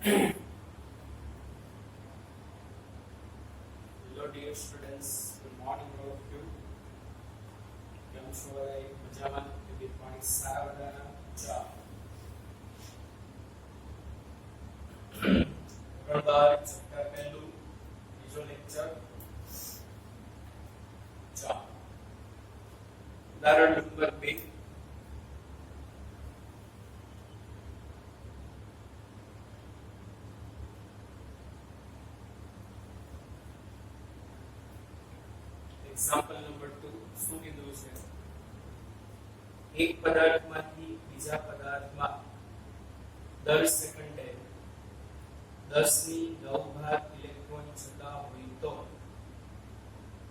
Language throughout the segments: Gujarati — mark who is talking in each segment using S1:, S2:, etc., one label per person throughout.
S1: Hello dear students, good morning all of you. કેમ છો બધા? મજામાં? તબિયત પાણી સારા બધાના? ચાલો. બરાબર, ચેપ્ટર પહેલું, બીજો લેક્ચર. ચાલો. ઉદાહરણ નંબર 2. એક્ઝામ્પલ નંબર 2 શું કીધું છે? એક પદાર્થમાંથી બીજા પદાર્થમાં દર સેકન્ડે 10⁹ ઇલેક્ટ્રોન જતા હોય તો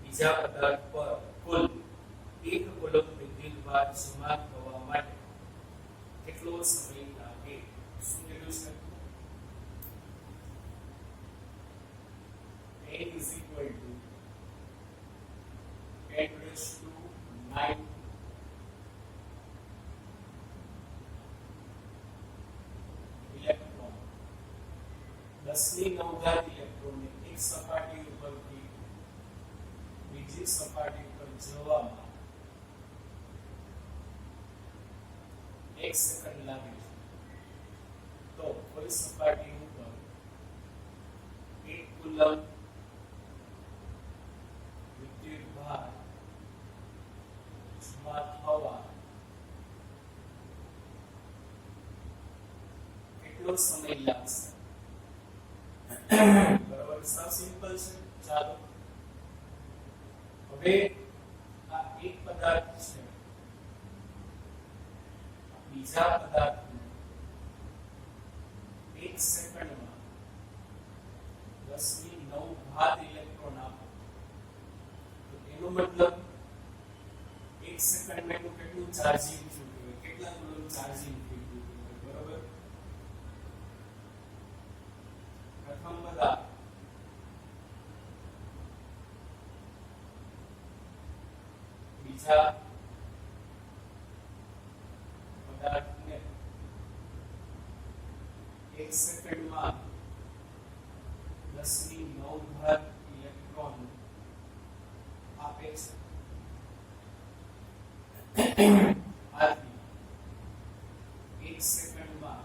S1: બીજા પદાર્થ પર કુલ 1 કુલમ વિદ્યુતભાર જમા થવા માટે કેટલો સમય લાગે? શું કીધું છે? n is equal to 10⁹ electron 10⁹ ઇલેક્ટ્રોનને એક સપાટી ઉપરથી બીજી સપાટી પર જવામાં 1 સેકન્ડ લાગે છે. તો કોઈ સપાટી ઉપર 1 કુલમ વિદ્યુતભાર જમા થવા કેટલો સમય લાગશે? બરાબર, સાવ સિમ્પલ છે. ચાલો હવે આ એક પદાર્થ છે, બીજા પદાર્થને 1 સેકન્ડમાં 10⁹ ઇલેક્ટ્રોન આપો તો એનો મતલબ 1 સેકન્ડમાં એનું કેટલું ચાર્જિંગ થયું હોય, કેટલા કુલમ ચાર્જિંગ થયું હોય. બરાબર, પ્રથમ પદાર્થ બીજા પદાર્થને 1 સેકન્ડમાં 10⁹ ઇલેક્ટ્રોન આપે છે. આથી 1 સેકન્ડમાં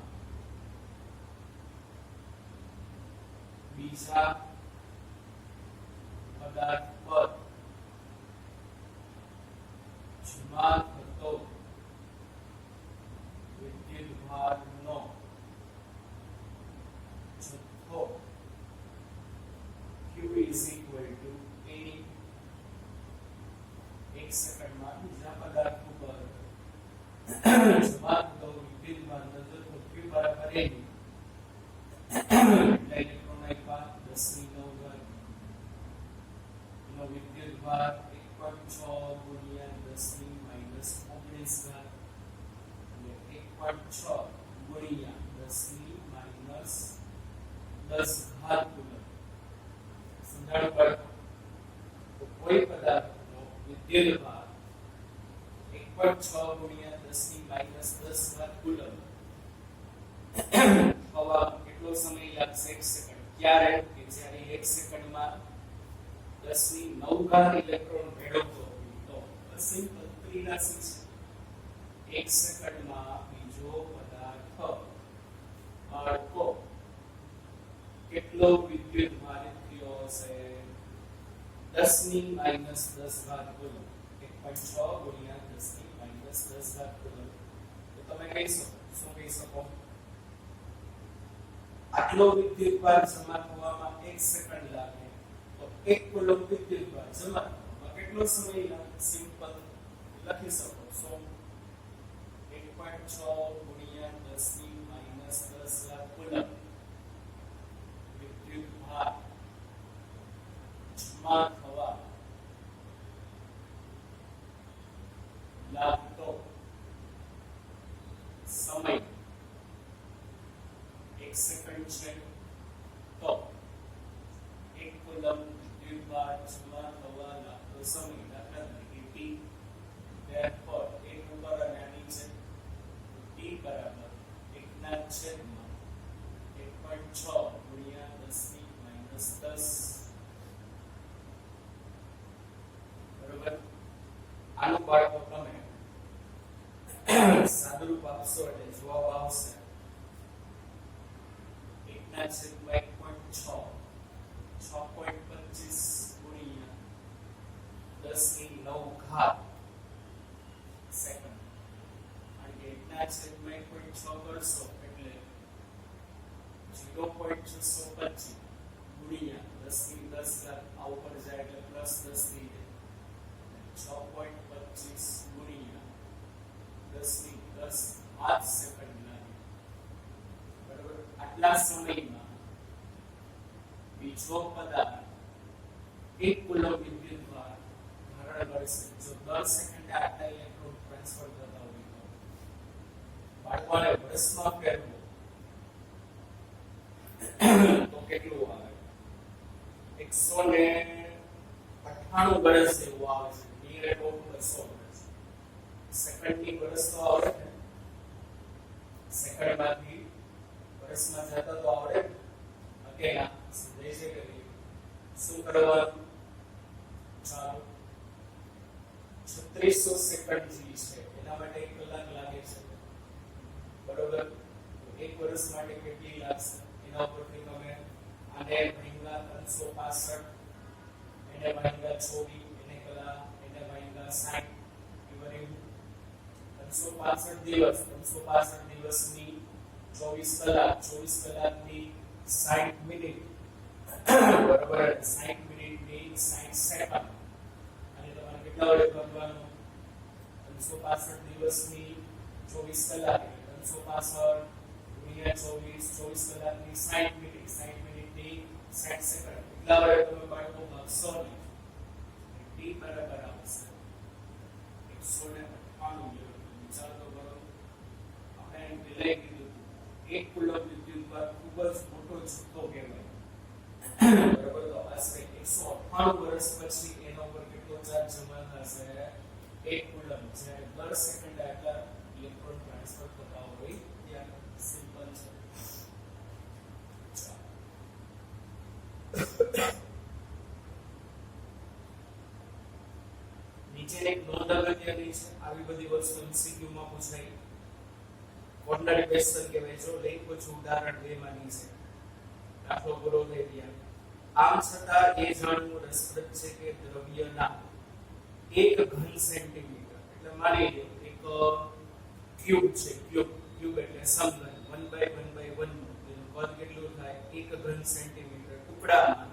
S1: બીજા પદાર્થ પર જમા થતો વિદ્યુતભારનો જથ્થો Q is equal to A. 1 સેકન્ડમાં બીજા પદાર્થ ઉપર જમા થતો વિદ્યુતભારનો જથ્થો Q બરાબર A. ઇલેક્ટ્રોન આપ્યા 10⁹ એનો વિદ્યુતભાર 1.6 ગુણ્યા 10⁻⁻⁹ અને 1.6 ગુણ્યા 10⁻⁻10 કુલમ. સંધારણ પર તો કોઈ પદાર્થનો વિદ્યુતભાર 1.6 ગુણ્યા 10⁻⁻10 કુલમ થવા કેટલો સમય લાગશે? 1 સેકન્ડ. ક્યારે? કે જ્યારે 1 સેકન્ડમાં 10⁹ ઇલેક્ટ્રોન ભેળવતો હોય તો સિમ્પલ ત્રિરાશિ છે. 1 સેકન્ડમાં બીજો પદાર્થ બાળકો કેટલો વિદ્યુતભાર થયો હશે? 10⁻⁻10 કુલમ. 1.6 ગુણ્યા 10⁻⁻10 કુલમ. તો તમે કહી શકો, શું કહી શકો? આટલો વિદ્યુતભાર જમા થવામાં 1 સેકન્ડ લાગે તો 1 કુલમ વિદ્યુતભાર જમા થવામાં કેટલો સમય લાગે? સિમ્પલ લખી શકો છો 1.6 ગુણ્યા 10⁻⁻10 કુલમ વિદ્યુતભાર જમા થવા લાગતો સમય 1 સેકન્ડ છે. તો 1 કુલમ વિદ્યુતભાર જમા થવા લાગતો સમય દાખલા તરીકે T. therefore 1 ઉપર અને નીચે T બરાબર 1/1.6 ગુણ્યા 10 ની -10. બરોબર. આનું બાળકો તમે સાદુરૂપ આપશો એટલે જવાબ આવશે 1/1.6 6.25 ગુણ્યા 10 ની 9 સેકન્ડ. અને 1/1.6 કરશો એટલે 0.625 ગુણ્યા 10 ની 10 આ ઉપર જાય એટલે +10 થઈ જાય. 6.25 ગુણ્યા 10 ની 10 5 સેકન્ડ લાગે. બરાબર. આટલા સમયમાં બીજો પદાર્થ 1 કુલમ વિદ્યુતભાર ધારણ કરશે. જો દર સેકન્ડે આટલા ઇલેક્ટ્રોન ટ્રાન્સફર થતા હોય તો બાળકોને વર્ષમાં ફેરવો તો કેટલું આવે? 198 વર્ષ જેવું આવે છે. નિયર અબાઉટ 200 વર્ષ. સેકન્ડની વર્ષ તો આવડે ને, સેકન્ડમાંથી વર્ષમાં જતા તો આવડે. ઓકે, સમજાય છે કે નહીં? શું કરવાનું? ચાલો 3600 સેકન્ડ જે છે એના માટે 1 કલાક લાગે છે. બરોબર. એક વર્ષ માટે કેટલી લાગશે એના ઉપરથી તમે આને ભાગ્યા 365, એને ભાગ્યા 24, એને કલા, એને ભાગ્યા 60, એવી 365 દિવસ, 365 દિવસની 24 કલાક, 24 કલાકની 60 મિનિટ, બરોબર, 60 મિનિટની 60 સેકન્ડ. અને તમારે કેટલા વડે ભાગવાનું? 365 દિવસની 24 કલાક, 365 ગુણ્યા 24, 24 કલાકની 60 મિનિટ, 60 મિનિટની 60 સેકન્ડ. એટલા વડે તમે બાળકો ભાગશો ને, t બરાબર આવશે 198. વિચાર તો કરો. આપણે એમ પહેલા કીધું 1 કુલમ વિદ્યુતભાર ખૂબ જ મોટો જથ્થો કહેવાય. બરાબર. તો આશરે 198 વર્ષ પછી એના ઉપર કેટલો ચાર્જ જમા થશે? 1 કુલમ. જ્યારે દર સેકન્ડે આટલા ઇલેક્ટ્રોન ટ્રાન્સફર થતા હોય ત્યાં. સિમ્પલ છે. નીચેની એક નોંધ અગત્યની છે. આવી બધી વસ્તુ MCQ માં પૂછાય. ઓર્ડિનરી ક્વેશ્ચન કહેવાય. જો લઈ પૂછું ઉદાહરણ 2 માંની છે. દાખલો પૂરો થઈ ગયા. આમ છતાં એ જાણવું રસપ્રદ છે કે દ્રવ્યના 1 ઘન સેન્ટીમીટર, એટલે માની લો એક ક્યુબ છે, ક્યુબ એટલે સમઘન 1/1/1 નું કદ કેટલું થાય? 1 ઘન સેન્ટીમીટર ટુકડામાં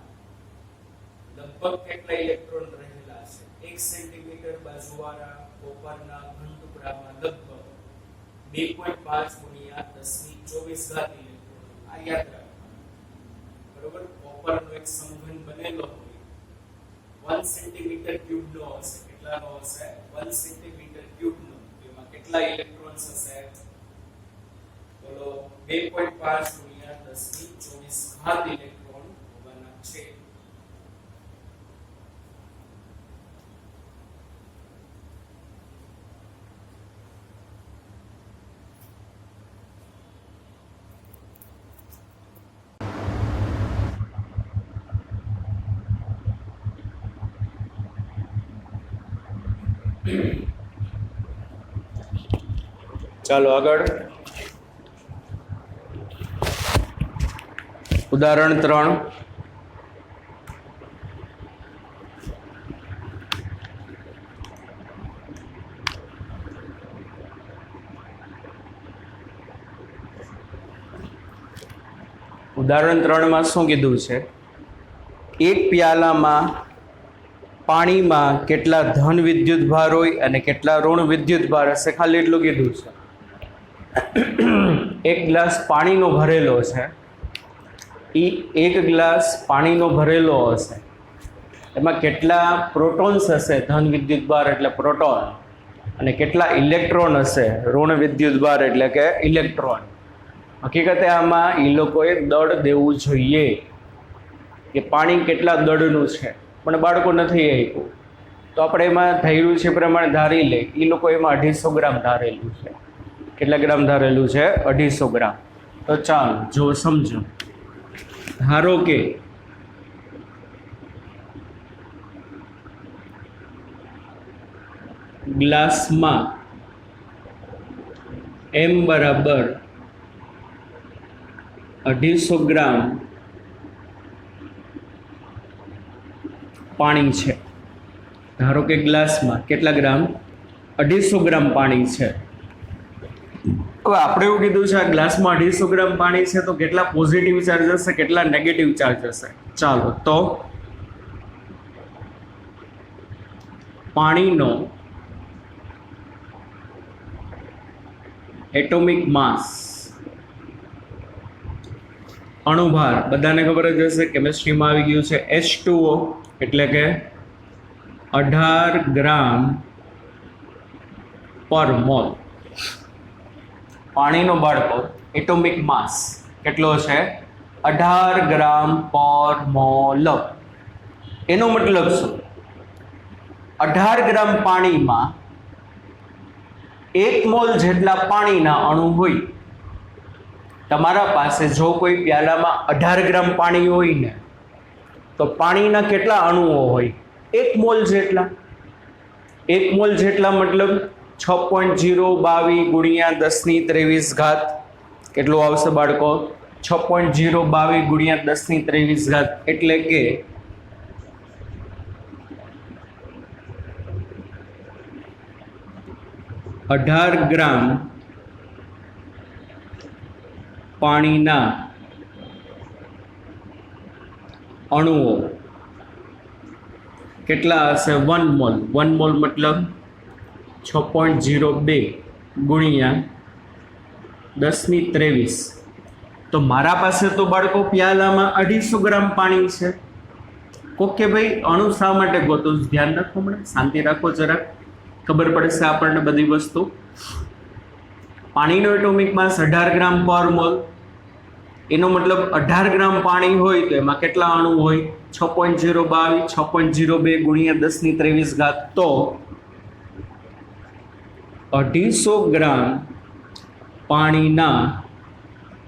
S1: લગભગ કેટલા ઇલેક્ટ્રોન રહેલા છે? 1 સેન્ટીમીટર બાજુવાળા કોપરના ઘન ટુકડામાં લગભગ 2.5 ગુણ્યા 10 ની 24 ઇલેક્ટ્રોન. આ યાદ રાખવાનું. બરોબર. કોપરનો એક સમઘન બનેલો હોય 1 સેન્ટીમીટર ક્યુબ નો હશે. કેટલાનો હશે? 1 સેન્ટીમીટર ક્યુબ નો. એમાં કેટલા ઇલેક્ટ્રોન્સ હશે? બોલો. 2.5 ગુણ્યા 10 ની 24 ઇલેક્ટ્રોન હોવાના છે. ચાલો આગળ. ઉદાહરણ 3. ઉદાહરણ 3 માં શું કીધું છે? એક પ્યાલામાં પાણીમાં કેટલા ધન વિદ્યુતભાર હોય અને કેટલા ઋણ વિદ્યુતભાર હશે, ખાલી એટલું કીધું છે. એક ગ્લાસ પાણીનો ભરેલો છે, એ એક ગ્લાસ પાણીનો ભરેલો હશે, એમાં કેટલા પ્રોટોન્સ હશે, ધન વિદ્યુતભાર એટલે પ્રોટોન, અને કેટલા ઇલેક્ટ્રોન હશે, ઋણ વિદ્યુતભાર એટલે કે ઇલેક્ટ્રોન. હકીકતે આમાં એ લોકોએ દળ દેવું જોઈએ કે પાણી કેટલા દળનું છે, પણ બાળકો નથી આપ્યું, તો આપણે એમાં ધાર્યું છે પ્રમાણે ધારી લે. એ લોકો એમાં 250 ગ્રામ ધારેલું છે. કેટલા ગ્રામ ધારેલું છે? 250 ગ્રામ. તો ચાલો જો સમજો.
S2: ધારો કે ગ્લાસમાં m બરાબર 250 ગ્રામ પાણી છે. ધારો કે ગ્લાસમાં કેટલા ગ્રામ? 250 ગ્રામ પાણી છે. હવે આપણે એવું કીધું છે આ ગ્લાસમાં 250 ગ્રામ પાણી છે, તો કેટલા પોઝિટિવ ચાર્જ હશે, કેટલા નેગેટિવ ચાર્જ હશે? ચાલો તો પાણીનો એટોમિક માસ, અણુભાર બધાને ખબર જ હશે, કેમિસ્ટ્રીમાં આવી ગયું છે H2O, એટલે કે 18 ગ્રામ પર મોલ. પાણીનો બાળકો એટોમિક માસ કેટલો છે? 18 ગ્રામ પર મોલ. એનો મતલબ શું? 18 ગ્રામ પાણીમાં 1 મોલ જેટલા પાણીના અણુ હોય. તમારા પાસે જો કોઈ પ્યાલામાં 18 ગ્રામ પાણી હોય ને, તો પાણીના કેટલા અણુઓ હોય? 1 મોલ જેટલા. 1 મોલ જેટલા મતલબ 6.022 ગુણ્યા 10⁻23 ઘાત. કેટલું આવશે બાળકો? 6.022 ગુણ્યા 10⁻23 ઘાત, એટલે કે 18 ગ્રામ પાણીના અણુઓ કેટલા હશે? 1 મોલ. 1 મોલ મતલબ 6.02 ગુણ્યા 10⁻23. તો મારા પાસે તો બાળકો પ્યાલામાં 250 ગ્રામ પાણી છે. ઓકે ભાઈ, અણુ શા માટે ગોતું? ધ્યાન રાખો, મને શાંતિ રાખો જરાક, ખબર પડશે આપણને બધી વસ્તુ. પાણીનો એટોમિક માસ 18 ગ્રામ પર મોલ. એનો મતલબ 18 ગ્રામ પાણી હોય તો એમાં કેટલા અણુ હોય? 6.022 6.02 ગુણ્યા 10⁻23 ઘાત. તો 250 ગ્રામ પાણીના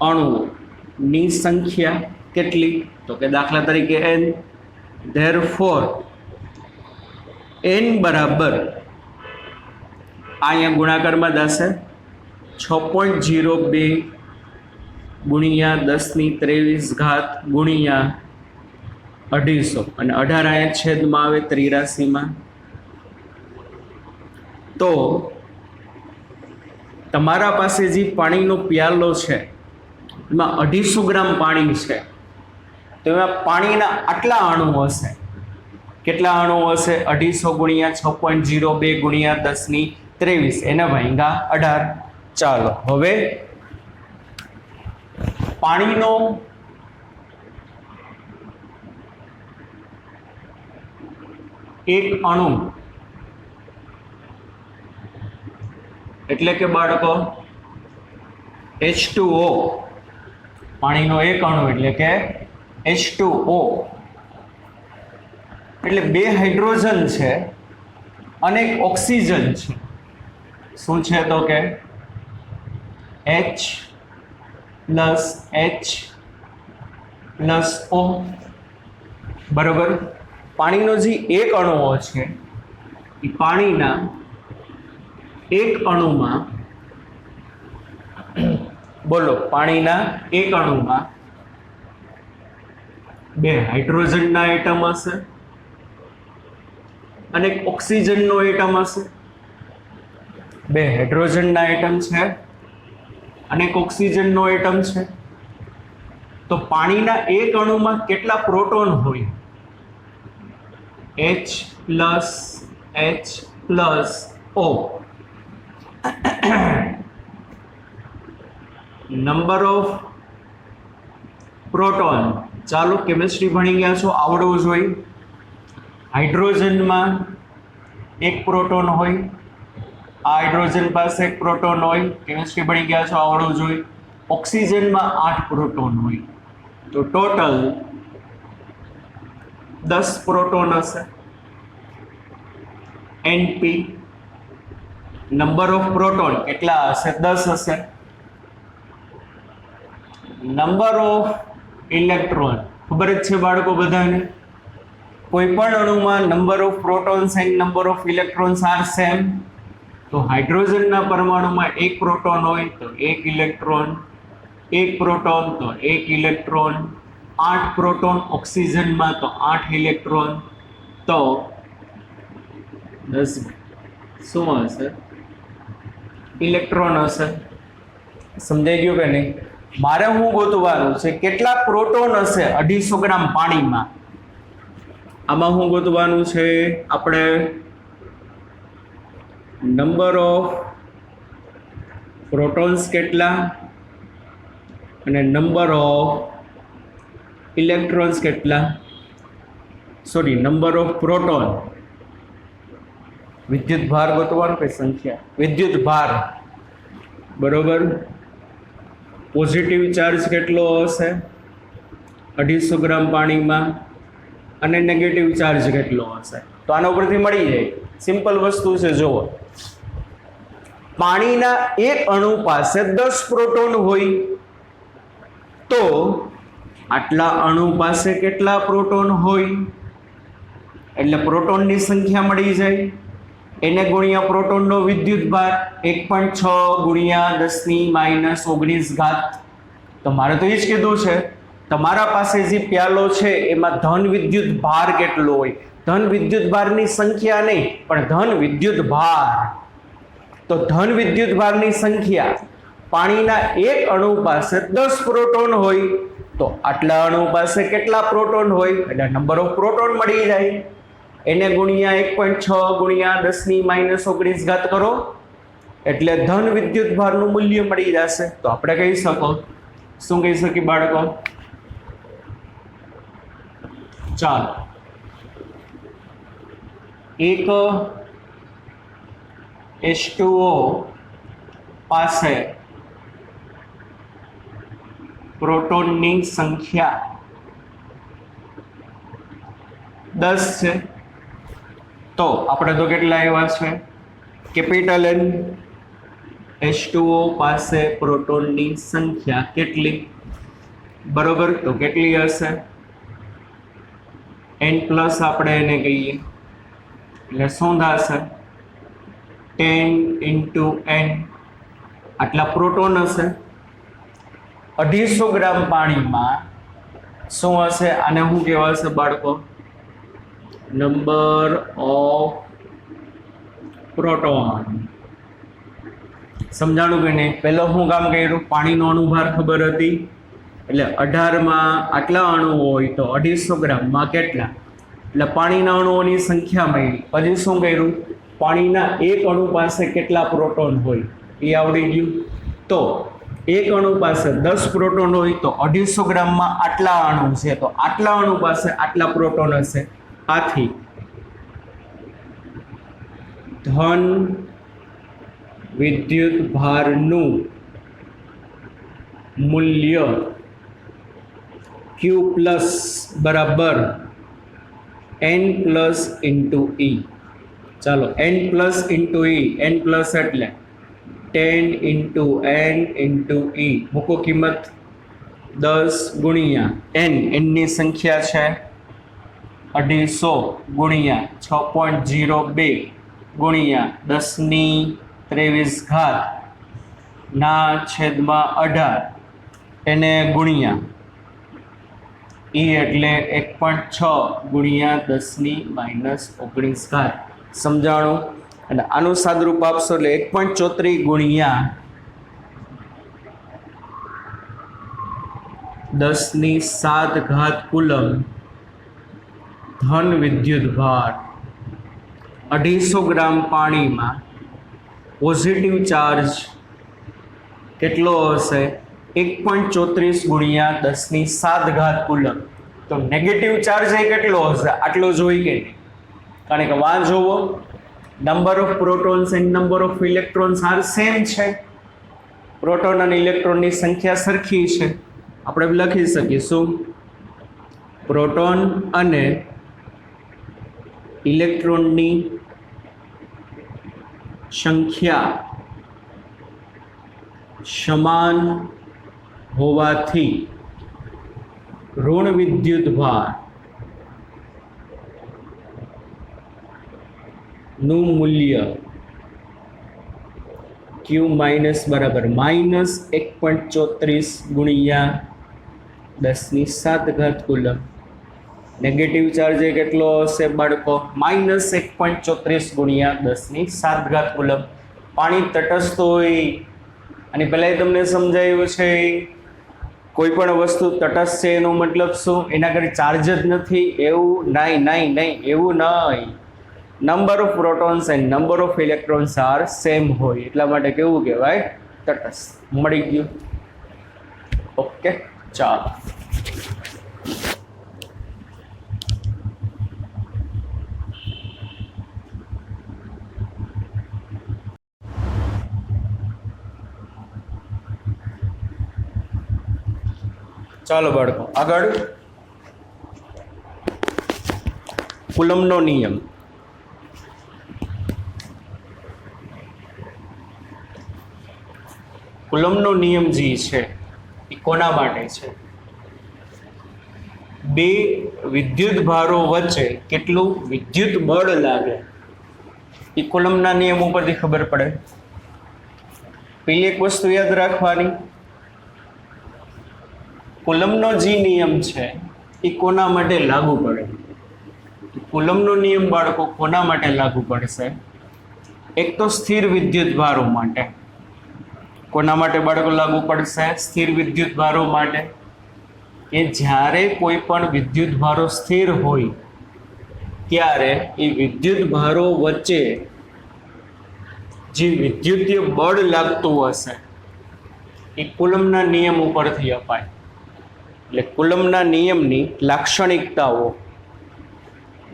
S2: અણુઓની સંખ્યા કેટલી? તો કે દાખલા તરીકે n. ધેરફોર n બરાબર અહીંયા ગુણાકારમાં થશે 6.02 ગુણ્યા 10⁻23 ઘાત ગુણ્યા 250, અને 18 અહીંયા છેદમાં આવે 83માં. તો તમારા પાસે જે પાણીનો પ્યાલો છે એમાં 250 ગ્રામ પાણી છે, તો એમાં પાણીના આટલા અણુ હશે. કેટલા અણુ હશે? 250 ગુણ્યા 6.02 ગુણ્યા 10⁻23, એના ભાંગા 18. ચાલો હવે પાણીનો એક અણુ એટલે કે બાળકો H2O. પાણીનો એક અણુ એટલે કે H2O, એટલે 2 હાઇડ્રોજન છે અને એક ઓક્સિજન છે. શું છે? તો કે H plus H plus O. બરોબર. પાણીનો જે એક અણુઓ છે એ પાણીના એક અણુમાં, બોલો, પાણીના એક અણુમાં 2 હાઇડ્રોજનના એટમ હશે અને એક ઓક્સિજનનો એટમ હશે. 2 હાઇડ્રોજનના એટમ છે અને એક ઓક્સિજનનો એટમ છે. તો પાણીના એક અણુમાં કેટલા પ્રોટોન હોય? H plus H plus O. Number of proton, ચાલો કેમિસ્ટ્રી ભણી ગયા છો, આવડવું જોઈએ. હાઇડ્રોજનમાં 1 પ્રોટોન હોય, આ હાઇડ્રોજન પાસે 1 પ્રોટોન હોય, કેમિસ્ટ્રી ભણી ગયા છો, આવડવું જોઈએ. ઓક્સિજનમાં 8 પ્રોટોન હોય, તો ટોટલ 10 પ્રોટોન હશે. Np. નંબર ઓફ પ્રોટોન કેટલા હશે? 10 હશે. Number of electron. ખબર જ છે બાળકો બધાને? કોઈ પણ અણુમાં number of protons and number of electrons are same. તો હાઇડ્રોજનના પરમાણુમાં એક પ્રોટોન હોય તો એક ઇલેક્ટ્રોન, એક પ્રોટોન તો એક ઇલેક્ટ્રોન, 8 પ્રોટોન ઓક્સિજનમાં તો 8 ઇલેક્ટ્રોન, તો 10 શું હશે? ઇલેક્ટ્રોન હશે. સમજાઈ ગયું કે નહીં? મારે હું ગોતવાનું છે કેટલા પ્રોટોન હશે 250 ગ્રામ પાણીમાં. આમાં હું ગોતવાનું છે આપણે નંબર ઓફ પ્રોટોન્સ કેટલા અને નંબર ઓફ ઇલેક્ટ્રોન્સ કેટલા. Sorry, number of proton. વિદ્યુત ભાર ગોતવાનો કે સંખ્યા? વિદ્યુત ભાર. બરોબર. પોઝિટિવ ચાર્જ કેટલો હશે 250 ગ્રામ પાણીમાં અને નેગેટિવ ચાર્જ કેટલો હશે? તો આના ઉપરથી મળી જાય. સિમ્પલ વસ્તુ છે. જુઓ, પાણીના એક અણુ પાસે 10 પ્રોટોન હોય તો આટલા અણુ પાસે કેટલા પ્રોટોન હોય? એટલે પ્રોટોનની સંખ્યા મળી જાય. એને ગુણ્યા પ્રોટોનનો વિદ્યુત ભાર 1.6 ગુણ્યા 10⁻⁹ ઘાત. તો મારે તો એ જ કીધું છે તમારા પાસે જે પ્યાલો છે એમાં ધન વિદ્યુત ભાર કેટલો હોય. ધન વિદ્યુત ભારની સંખ્યા નહીં પણ ધન વિદ્યુત ભાર. તો ધન વિદ્યુત ભારની સંખ્યા પાણીના એક અણુ પાસે 10 પ્રોટોન હોય તો આટલા અણુ પાસે કેટલા પ્રોટોન હોય? એટલે નંબર ઓફ પ્રોટોન મળી જાય. એને ગુણ્યા 1.6 ગુણ્યા 10⁻⁹ ઘાત કરો એટલે ધન વિદ્યુત ભારનું મૂલ્ય મળી જશે. તો આપણે કહી શકો, શું કહી શકીએ બાળકો? ચાલો, એક H2O પાસે પ્રોટોનની સંખ્યા 10 છે. તો આપણે તો કેટલા આવ્યા છે? Capital N. H2O પાસે પ્રોટોનની સંખ્યા કેટલી? બરોબર. તો કેટલી હશે? N પ્લસ આપણે એને કહીએ એટલે શું થશે? 10 into N. આટલા પ્રોટોન હશે 250 ગ્રામ પાણીમાં. શું હશે? આને શું કહેવાશે બાળકો? Number of proton. સમજાણું કે નહીં? પહેલો શું કામ કર્યું? પાણીનો અણુભાર ખબર હતી એટલે 18માં આટલા અણુ હોય તો 250 ગ્રામમાં કેટલા? એટલે પાણીના અણુઓની સંખ્યા મળી. પછી શું કર્યું? પાણીના એક અણુ પાસે કેટલા પ્રોટોન હોય એ આવડી ગયું. તો એક અણુ પાસે 10 પ્રોટોન હોય તો 250 ગ્રામમાં આટલા અણુ છે તો આટલા અણુ પાસે આટલા પ્રોટોન હશે. આથી ધન વિદ્યુત ભારનું મૂલ્ય Q પ્લસ બરાબર N પ્લસ ઇન્ટુ E. ચાલો, N plus into E. N plus એટલે 10 into N into E. મૂકો કિંમત 10 ગુણ્યા N. N ની સંખ્યા છે 250 ગુણ્યા 6.02 ગુણ્યા 10⁻23 ઘાત ના છેદમાં 18 એને ગુણ્યા E એટલે 1.6 ગુણ્યા 10⁻⁹ ઘાત. સમજાણું? અને આનું સાદરૂપ આપશો એટલે 1.34 ગુણ્યા 10⁻7 ઘાત કુલમ ધન વિદ્યુત ભાર 250 ગ્રામ પાણીમાં પોઝિટિવ ચાર્જ કેટલો હશે? 1.34 ગુણ્યા 10⁻7 ઘાત કુલમ. તો નેગેટિવ ચાર્જ એ કેટલો હશે? આટલો જોઈ કે નહીં? કારણ કે વાં જોવો, number of protons and number of electrons are same છે. પ્રોટોન અને ઇલેક્ટ્રોનની સંખ્યા સરખી છે. આપણે લખી શકીશું પ્રોટોન અને ઇલેક્ટ્રોનની સંખ્યા સમાન હોવાથી ઋણ વિદ્યુત ભાર નું મૂલ્ય Q માઇનસ બરાબર -1.34 ગુણ્યા 10⁷ કુલમ. નેગેટિવ ચાર્જ એ કેટલો હશે બાળકો? -1.34 ગુણ્યા 10⁷ કુલમ. પાણી તટસ્થ હોય અને પહેલાં તમને સમજાયું છે કોઈ પણ વસ્તુ તટસ્થ છે એનો મતલબ શું? એના ઘરે ચાર્જ જ નથી એવું નહીં, એવું નહીં. Number of protons and number of electrons are same હોય એટલા માટે કેવું કહેવાય? તટસ્થ. મળી ગયું? ઓકે, ચાલો. ચાલો બાળકો આગળ. કુલમનો નિયમ. કુલમનો નિયમ જે છે એ કોના માટે છે? બે વિદ્યુત ભારો વચ્ચે કેટલું વિદ્યુત બળ લાગે એ કુલમના નિયમ ઉપરથી ખબર પડે. પેલી એક વસ્તુ યાદ રાખવાની, કુલમનો જે નિયમ છે એ કોના માટે લાગુ પડે? કુલમનો નિયમ બાળકો કોના માટે લાગુ પડશે? એક તો સ્થિર વિદ્યુત ભારો માટે. કોના માટે બાળકો લાગુ પડશે? સ્થિર વિદ્યુત ભારો માટે. કે જ્યારે કોઈ પણ વિદ્યુત ભારો સ્થિર હોય ત્યારે એ વિદ્યુત ભારો વચ્ચે જે વિદ્યુતીય બળ લાગતું હશે એ કુલમના નિયમ ઉપરથી અપાય. એટલે કુલમના નિયમની લાક્ષણિકતાઓ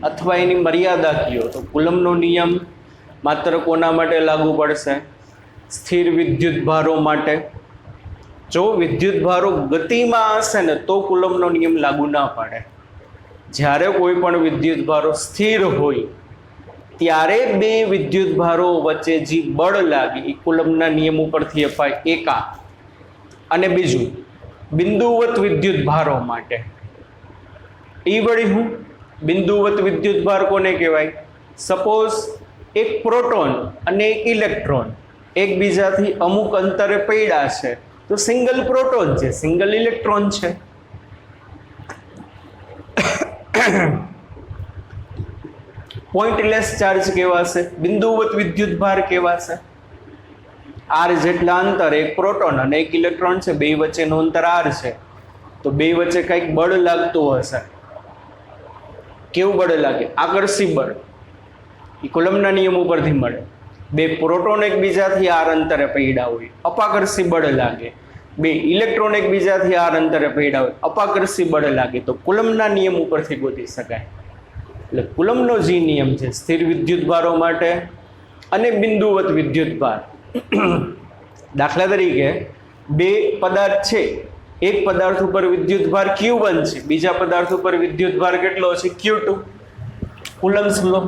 S2: અથવા એની મર્યાદા કયો તો કુલમનો નિયમ માત્ર કોના માટે લાગુ પડશે? સ્થિર વિદ્યુત ભારો માટે. જો વિદ્યુત ભારો ગતિમાં હશે ને તો કુલમનો નિયમ લાગુ ના પડે. જ્યારે કોઈ પણ વિદ્યુત ભારો સ્થિર હોય ત્યારે બે વિદ્યુત ભારો વચ્ચે જે બળ લાગે એ કુલમના નિયમ ઉપરથી અપાય. એકા. અને બીજું બિંદુવત વિદ્યુત ભારો માટે. એ વળી હું બિંદુવત વિદ્યુત ભાર કોને કહેવાય? સપોઝ એક પ્રોટોન અને એક ઇલેક્ટ્રોન એકબીજાથી અમુક અંતરે પડ્યા છે તો સિંગલ પ્રોટોન છે, સિંગલ ઇલેક્ટ્રોન છે. પોઈન્ટલેસ ચાર્જ કહેવાશે, બિંદુવત વિદ્યુત ભાર કહેવાશે. આર જેટલા અંતર એક પ્રોટોન અને એક ઇલેક્ટ્રોન છે, બે વચ્ચેનું અંતર આર છે, તો બે વચ્ચે કંઈક બળ લાગતું હશે. કેવું બળ લાગે? આકર્ષી બળ. એ કુલમના નિયમ ઉપરથી મળે. બે પ્રોટોન એકબીજાથી આર અંતરે પડ્યા હોય, અપાકર્ષી બળ લાગે. બે ઇલેક્ટ્રોન એકબીજાથી આર અંતરે પડ્યા હોય, અપાકર્ષી બળ લાગે. તો કુલમના નિયમ ઉપરથી ગોતી શકાય. એટલે કુલમનો જે નિયમ છે સ્થિર વિદ્યુત ભારો માટે અને બિંદુવત વિદ્યુત ભાર. દાખલા તરીકે બે પદાર્થ છે, એક પદાર્થ ઉપર વિદ્યુત ભાર Q1 છે, બીજા પદાર્થ ઉપર વિદ્યુત ભાર કેટલો છે? Q2. કુલમ્સ લો.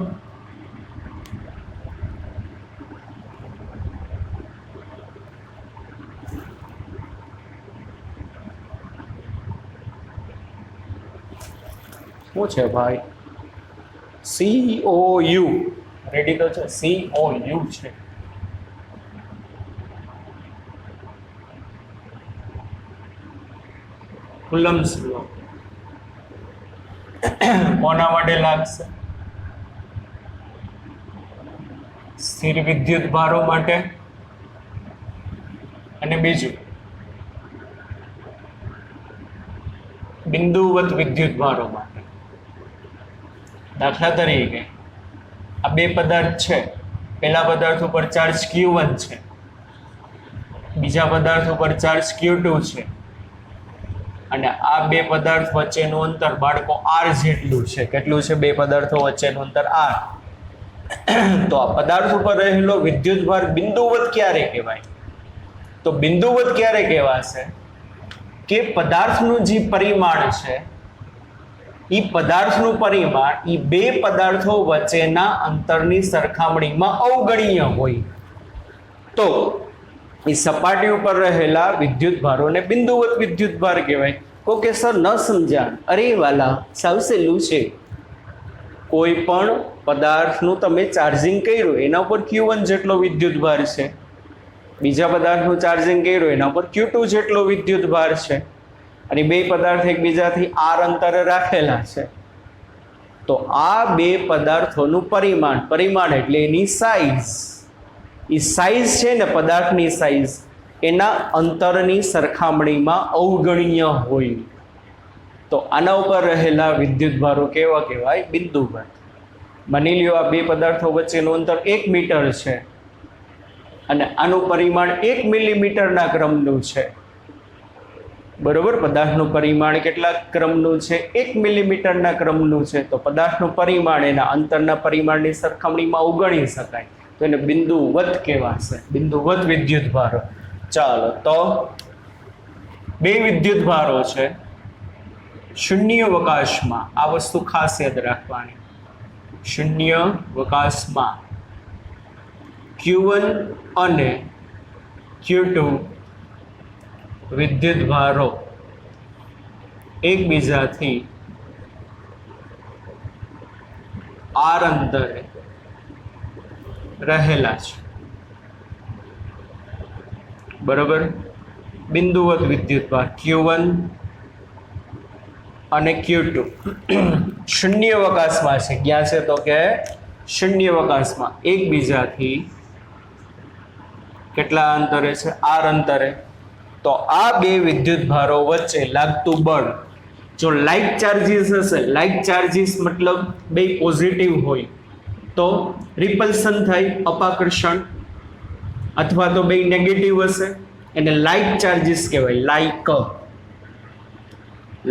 S2: શું છે ભાઈ? COU રેડી તો છે? COU છે. કુલમ્સ લો કોના માટે લાગશે? સ્થિર વિદ્યુત ભારો માટે અને બીજું બિંદુવત વિદ્યુત ભારો માટે. દાખલા તરીકે આ બે પદાર્થ છે, પહેલા પદાર્થ ઉપર ચાર્જ Q1 છે, બીજા પદાર્થ ઉપર ચાર્જ Q2 છે, અને આ બે પદાર્થ વચ્ચેનું અંતર બાળકો R જેટલું છે. કેટલું છે? બે પદાર્થો વચ્ચેનું અંતર R. તો આ પદાર્થ ઉપર રહેલો વિદ્યુત ભાર બિંદુવત ક્યારે કહેવાય? તો બિંદુવત ક્યારે કહેવાશે કે પદાર્થનું જે પરિમાણ છે એ પદાર્થનું પરિમાણ એ બે પદાર્થો વચ્ચેના અંતરની સરખામણીમાં અવગણ્ય હોય તો એ સપાટી ઉપર રહેલા વિદ્યુત ભારોને બિંદુવત વિદ્યુત ભાર કહેવાય. કોકે સર ન સમજ્યા. અરે વાલા, સાવ સહેલું છે. કોઈ પણ પદાર્થનું તમે ચાર્જિંગ કર્યું એના ઉપર Q1 જેટલો વિદ્યુત ભાર છે, બીજા પદાર્થનું ચાર્જિંગ કર્યું એના ઉપર Q2 જેટલો વિદ્યુત ભાર છે, અને બે પદાર્થ એકબીજાથી r અંતરે રાખેલા છે. તો આ બે પદાર્થોનું પરિમાણ એટલે એની સાઇઝ, એ સાઇઝ છે ને પદાર્થની સાઇઝ એના અંતરની સરખામણીમાં અવગણ્ય હોય. તો આના ઉપર રહેલા વિદ્યુત ભારો કેવા કહેવાય? બિંદુવત. માની લ્યો આ બે પદાર્થો વચ્ચેનું અંતર 1 મીટર છે અને આનું પરિમાણ 1 મિલીમીટરના ક્રમનું છે. બરોબર, પદાર્થનું પરિમાણ કેટલા ક્રમનું છે? 1 મિલીમીટરના ક્રમનું છે. તો પદાર્થનું પરિમાણ એના અંતરના પરિમાણની સરખામણીમાં અવગણી શકાય, તો એને બિંદુવત કહેવાશે. બિંદુવત વિદ્યુત ભારો. ચાલો, તો બે વિદ્યુત ભારો છે શૂન્યાવકાશમાં. આ વસ્તુ ખાસ યાદ રાખવાની. શૂન્યાવકાશમાં Q1 અને Q2 વિદ્યુત ભારો એકબીજાથી r અંતરે રહેલા છે. બરોબર, બિંદુવત વિદ્યુત ભાર Q1 અને Q2 શૂન્યાવકાશમાં છે. ક્યાં છે? તો કે શૂન્યાવકાશમાં એકબીજાથી કેટલા અંતરે છે? r અંતરે. તો આ બે વિદ્યુત ભારો વચ્ચે લાગતું બળ, જો લાઇક ચાર્જીસ હશે, લાઇક ચાર્જીસ મતલબ બે પોઝિટિવ હોય તો રિપલ્શન થાય, અપાકર્ષણ, અથવા તો બે નેગેટિવ હશે એને લાઇક ચાર્જીસ કહેવાય.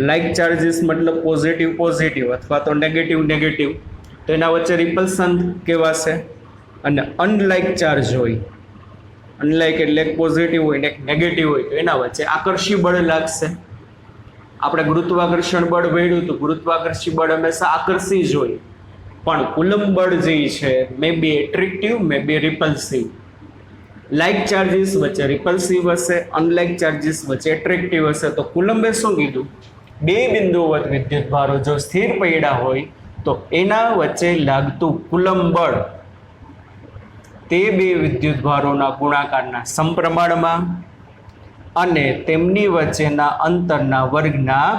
S2: લાઇક ચાર્જીસ મતલબ પોઝિટિવ અથવા તો નેગેટિવ, તો એના વચ્ચે રિપલ્શન કહેવાશે. અને અનલાઇક ચાર્જ હોય, અનલાઇક એટલે એક પોઝિટિવ હોય ને એક નેગેટિવ હોય, તો એના વચ્ચે આકર્ષી બળ લાગશે. આપણે ગુરુત્વાકર્ષણ બળ ભણ્યું તો ગુરુત્વાકર્ષી બળ હંમેશા આકર્ષી જ હોય, પણ કુલંબ બળ જે છે મે બી એટ્રેક્ટિવ, મે બી રિપલ્સિવ. લાઇક ચાર્જીસ વચ્ચે રિપલ્સિવ હશે, અનલાઇક ચાર્જીસ વચ્ચે એટ્રેક્ટિવ હશે. તો કુલંબે શું કીધું? બે બિંદુવત વિદ્યુત ભારો જો સ્થિર પડ્યા હોય તો એના વચ્ચે લાગતું કુલંબ બળ તે બે વિદ્યુત ભારોના ગુણાકારના સમપ્રમાણમાં અને તેમની વચ્ચેના અંતરના વર્ગના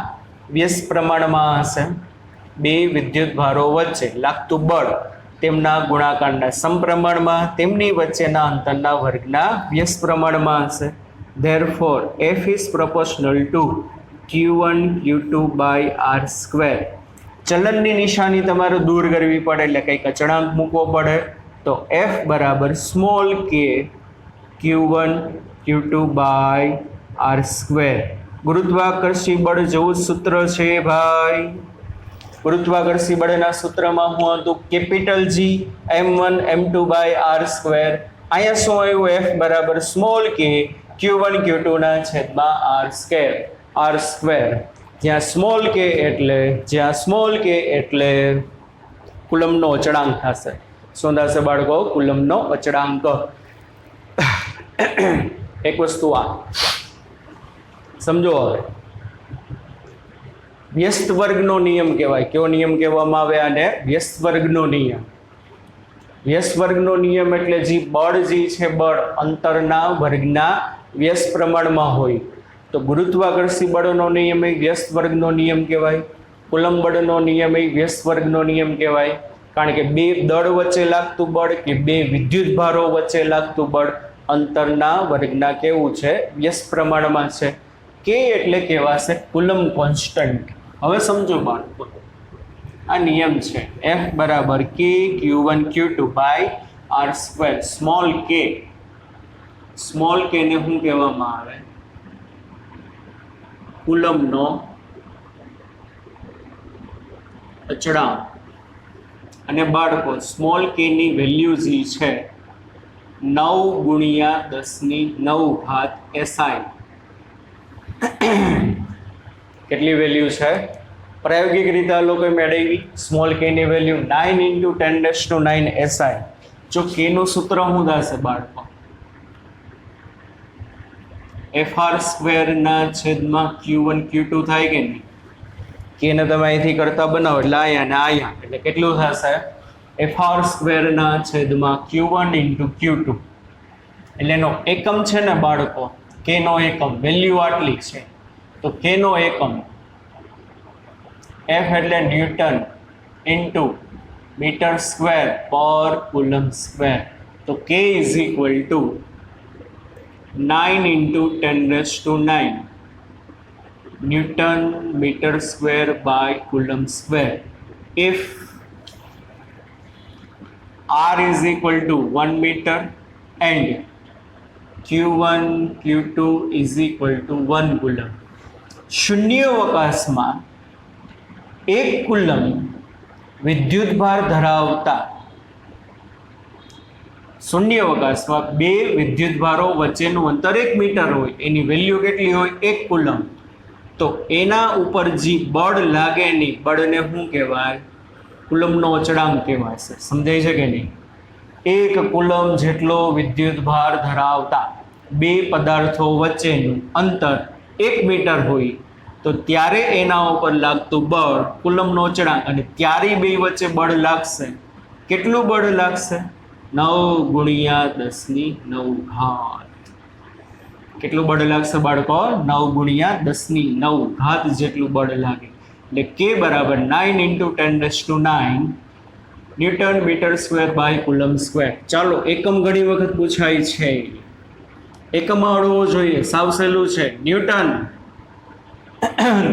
S2: વ્યસ્ત પ્રમાણમાં હશે. બે વિદ્યુત ભારો વચ્ચે લાગતું બળ તેમના ગુણાકારના સમપ્રમાણમાં, તેમની વચ્ચેના અંતરના વર્ગના વ્યસ્ત પ્રમાણમાં હશે. Therefore, F is proportional to Q1 Q2 by R square. ચલનની નિશાની તમારે દૂર કરવી પડે એટલે કંઈક અચળાંક મૂકવો પડે. તો F બરાબર small k Q1 Q2 by R square. ગુરુત્વાકર્ષી બળ જેવું જ સૂત્ર છે ભાઈ. ગુરુત્વાકર્ષી બળના સૂત્રમાં હું હતું capital G m1 m2 by R square. અહીંયા શું આવ્યું? F બરાબર સ્મોલ k Q1 Q2 ના છેદમાં R square. જ્યાં સ્મોલ k એટલે કુલંબનો અચળાંક થશે. શું થશે બાળકો? કુલંબનો અચળાંક. એક વસ્તુ આ સમજો. હવે વ્યસ્ત વર્ગનો નિયમ કહેવાય. કયો નિયમ કહેવામાં આવે આને? વ્યસ્ત વર્ગનો નિયમ. વ્યસ્ત વર્ગનો નિયમ એટલે જે બળ જે છે બળ અંતરના વર્ગના વ્યસ્ત પ્રમાણમાં હોય. તો ગુરુત્વાકર્ષી બળનો નિયમ એ વ્યસ્ત વર્ગનો નિયમ કહેવાય. કુલંબ બળનો નિયમ એ વ્યસ્ત વર્ગનો નિયમ કહેવાય. કારણ કે બે દળ વચ્ચે લાગતું બળ કે બે વિદ્યુત ભારો વચ્ચે લાગતું બળ અંતરના વર્ગના કેવું છે? વ્યસ્ત પ્રમાણમાં છે. કે એટલે કહેવાશે કુલંબ કોન્સ્ટન્ટ. હવે સમજો બાળકો, આ નિયમ છે F બરાબર k Q1 Q2 by R square. Small k ને શું કહેવામાં આવે? કુલંબનો અચળાંક. અને બાળકો સ્મોલ k ની વેલ્યુ જે છે 9 × 10⁹ SI. કેટલી વેલ્યુ છે? પ્રાયોગિક રીતે આ લોકો મેળવી. સ્મોલ k ની વેલ્યુ 9 × 10⁹ SI. જો k નું સૂત્ર શું થશે બાળકો? FR સ્ક્વેર ના છેદમાં Q1 Q2 થાય કે નહીં? કે એને તમે અહીંથી કરતા બનાવો એટલે આયા ને આયા એટલે કેટલું થશે? FR સ્ક્વેર ના છેદમાં Q1 ઇન્ટુ Q2 એટલે એનો એકમ છે ને બાળકો, કે નો એકમ વેલ્યુ આટલી છે તો કે નો એકમ F એટલે newton into metre square per coulomb square, તો K is equal to 9 into 10⁹ newton metre square by coulomb square. If R is equal to 1 meter and Q1 Q2 is equal to 1 coulomb. શૂન્યાવકાશમાં 1 કુલમ વિદ્યુતભાર ધરાવતા શૂન્યાવકાશમાં 2 વિદ્યુતભારો વચ્ચેનું અંતર 1 મીટર હોય, એની વેલ્યુ કેટલી હોય? 1 કુલમ. તો એના ઉપર જે બળ લાગે નહીં, બળને શું કહેવાય? કુલમનો અચળાંક કહેવાય છે. સમજાય છે કે નહીં? 1 કુલમ જેટલો વિદ્યુતભાર ધરાવતા 2 પદાર્થો વચ્ચેનું અંતર 1 મીટર હોય તો ત્યારે એના ઉપર લાગતું બળ કુલમનો અચળાંક, અને ત્યારે 2 વચ્ચે બળ લાગશે. કેટલું બળ લાગશે? 9 × 10⁹. કેટલું બળ લાગશે બાળકો? 9 × 10⁹ જેટલું બળ લાગે. એટલે K બરાબર 9 into 10⁹ newton metre square by coulomb square. ચાલો એકમ ઘણી વખત પૂછાય છે, એકમ આવડવો જોઈએ, સાવ સહેલું છે. ન્યૂટન,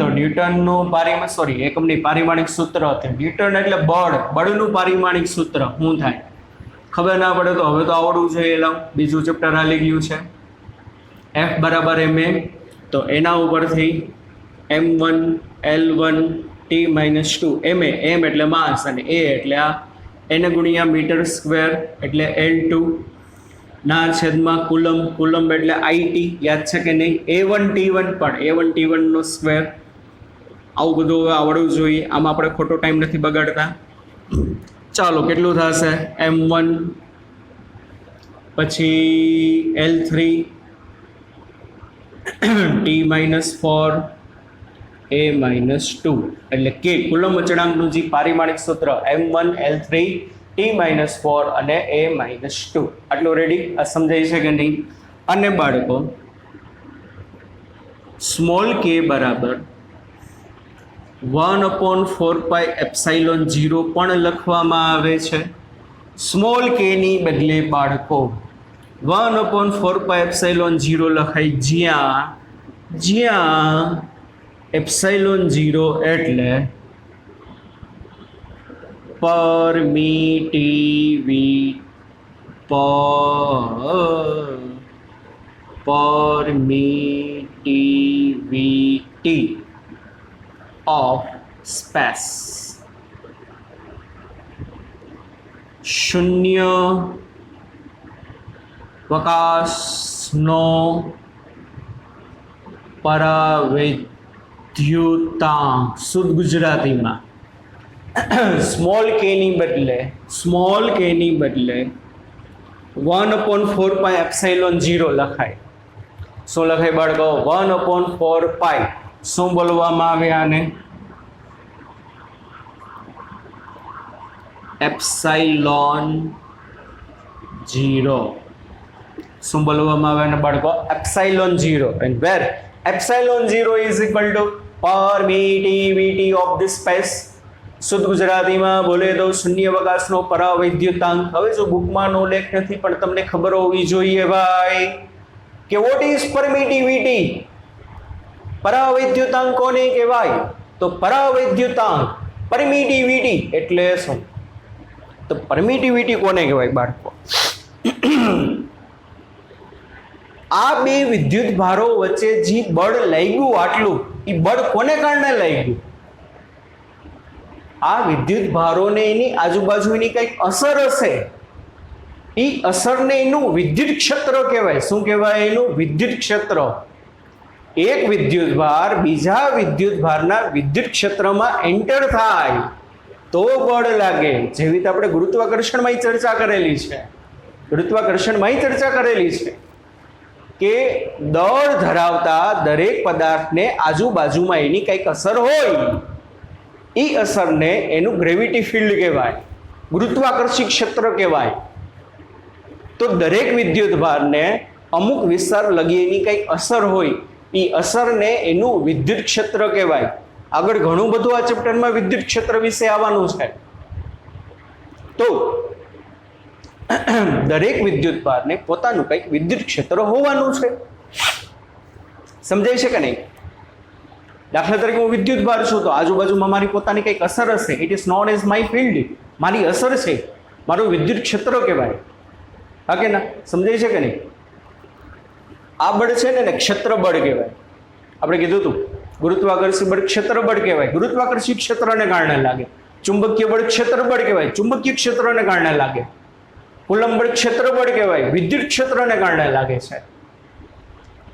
S2: તો ન્યૂટનનું એકમની પારિમાણિક સૂત્ર હતું. ન્યૂટન એટલે બળ, બળનું પારિમાણિક સૂત્ર શું થાય? ખબર ના પડે તો હવે તો આવડવું જોઈએ. લાવ, બીજું ચેપ્ટર હાલી ગયું છે. F બરાબર ma, તો એના ઉપરથી m1 L1 T-2 ma, m એટલે માસ અને a એટલે આ n ગુણ્યા મીટર સ્ક્વેર એટલે L2 ના છેદમાં કુલમ, કુલમ એટલે IT, યાદ છે કે નહીં? A1 T1 પણ A1 T1 નો સ્ક્વેર. આવું બધું હવે આવડવું જોઈએ. આમાં આપણે ખોટો ટાઈમ નથી બગાડતા. ચાલો કેટલું થશે? m1 પછી L3 T-4 A-2 એટલે કે કુલમ અચળાંકનું જે પારિમાણિક સૂત્ર m1 L3 T-4 અને A-2. આટલું રેડી? આ સમજાય છે કે નહીં? અને બાળકો સ્મોલ k બરાબર 1/4πε0 પણ લખવામાં આવે છે. સ્મોલ k ની બદલે બાળકો 1/4πε0 લખાય જ્યાં ε0 એટલે permittivity of space. શૂન્યાવકાશનો પરાવૈદ્યુતાંક, શુદ્ધ ગુજરાતીમાં સ્મોલ k ની બદલે 1/4πε0 લખાય. શું લખાય બાળકો? 1/4π. શું બોલવામાં આવે આને? ε0. શું બોલવામાં આવે ને બાળકો? ε0. and where ε0 is equal to permittivity of the space. શુદ્ધ ગુજરાતીમાં બોલે તો શૂન્યાવકાશનો પરાવૈદ્યુતાંક. હવે જો બુકમાં નો લેખ નથી પણ તમને ખબર હોવી જોઈએ ભાઈ કે વોટ ઇઝ પરમિટિવિટી. પરાવૈદ્યુતાંક કોને કહેવાય? તો પરાવૈદ્યુતાંક, પરમિટિવિટી એટલે શું? તો પરમિટિવિટી કોને કહેવાય બાળકો? આ 2 વિદ્યુત ભારો વચ્ચે જે બળ લાગ્યું આટલું, એ બળ કોને કારણે લાગ્યું? આ વિદ્યુત ભારોને એની આજુબાજુની કંઈક અસર હશે. એ અસરને એનું વિદ્યુત ક્ષેત્ર કહેવાય. શું કહેવાય? એનું વિદ્યુત ક્ષેત્ર. એક વિદ્યુત ભાર બીજા વિદ્યુત ભારના વિદ્યુત ક્ષેત્રમાં એન્ટર થાય તો બળ લાગે. જેવી રીતે આપણે ગુરુત્વાકર્ષણમાં ચર્ચા કરેલી છે. કે દળ ધરાવતા દરેક પદાર્થને આજુબાજુમાં એની કંઈક અસર હોય, એ અસરને એનું ગ્રેવિટી ફિલ્ડ કહેવાય, ગુરુત્વાકર્ષી ક્ષેત્ર કહેવાય. તો દરેક વિદ્યુત ભારને અમુક વિસ્તાર લગી એની કંઈક અસર હોય, એ અસરને એનું વિદ્યુત ક્ષેત્ર કહેવાય. આગળ ઘણું બધું આ ચેપ્ટરમાં વિદ્યુત ક્ષેત્ર વિશે આવવાનું છે. તો દરેક વિદ્યુત ભારને પોતાનું કંઈક વિદ્યુત ક્ષેત્ર હોવાનું છે. સમજાય છે કે નહીં? દાખલા તરીકે હું વિદ્યુત ભાર છું તો આજુબાજુમાં મારી પોતાની કંઈક અસર હશે. It is known as my field. મારી અસર છે, મારું વિદ્યુત ક્ષેત્ર કહેવાય. હા કે ના? સમજાય છે કે નહીં? આ બળ છે ને ક્ષેત્ર બળ કહેવાય. આપણે કીધું હતું ગુરુત્વાકર્ષી બળ ક્ષેત્ર બળ કહેવાય, ગુરુત્વાકર્ષી ક્ષેત્રને કારણે લાગે. ચુંબકીય બળ ક્ષેત્ર બળ કહેવાય, ચુંબકીય ક્ષેત્રને કારણે લાગે. કુલંબ બળ ક્ષેત્ર બળ કહેવાય, વિદ્યુત ક્ષેત્રને કારણે લાગે છે.